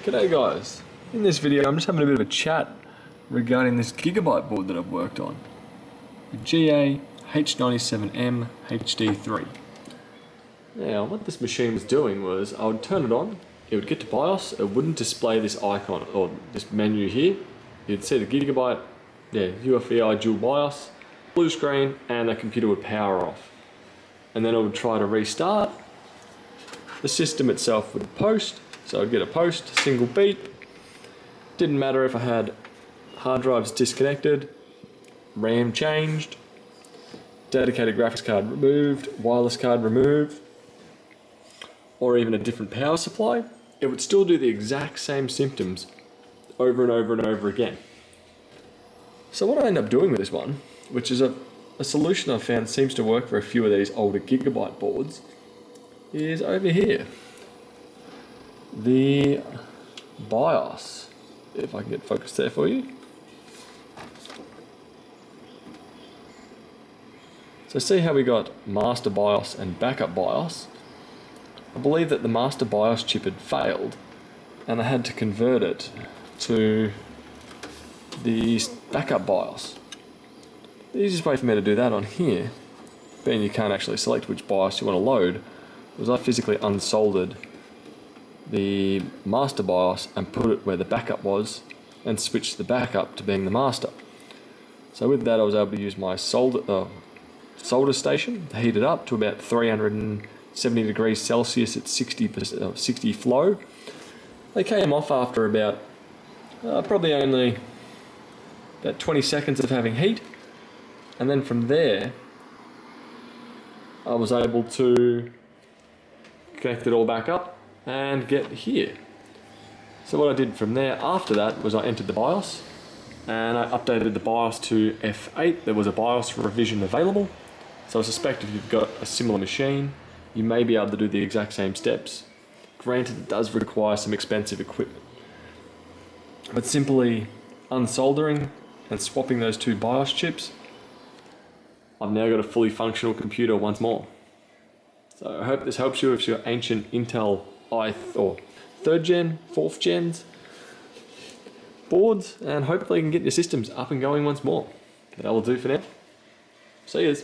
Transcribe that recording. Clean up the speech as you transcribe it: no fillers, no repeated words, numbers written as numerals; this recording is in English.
G'day guys, in this video I'm just having a bit of a chat regarding this Gigabyte board that I've worked on. The GA-H97M HD3. Now what this machine was doing was I would turn it on, it would get to BIOS, it wouldn't display this icon or this menu here. You'd see the Gigabyte, UFEI dual BIOS, blue screen, and the computer would power off. And then I would try to restart. The system itself would post. So I'd get a post, single beat. Didn't matter if I had hard drives disconnected, RAM changed, dedicated graphics card removed, wireless card removed, or even a different power supply. It would still do the exact same symptoms over and over and over again. So what I end up doing with this one, which is a solution I've found seems to work for a few of these older Gigabyte boards, is over here. The BIOS, if I can get focused there for you. So see how we got master BIOS and backup BIOS. I believe that the master BIOS chip had failed and I had to convert it to the backup BIOS. The easiest way for me to do that on here, being you can't actually select which BIOS you want to load, was I physically unsoldered the master BIOS and put it where the backup was and switched the backup to being the master. So with that I was able to use my solder station to heat it up to about 370 degrees Celsius at 60 flow. They came off after about probably only about 20 seconds of having heat, and then from there I was able to connect it all back up and get here. So what I did from there after that was I entered the BIOS and I updated the BIOS to F8. There was a BIOS revision available, so I suspect if you've got a similar machine you may be able to do the exact same steps. Granted, it does require some expensive equipment, but simply unsoldering and swapping those two BIOS chips, I've now got a fully functional computer once more. So I hope this helps you if you're ancient Intel or 3rd gen, 4th gens boards, and hopefully you can get your systems up and going once more. That'll do for now. See yous.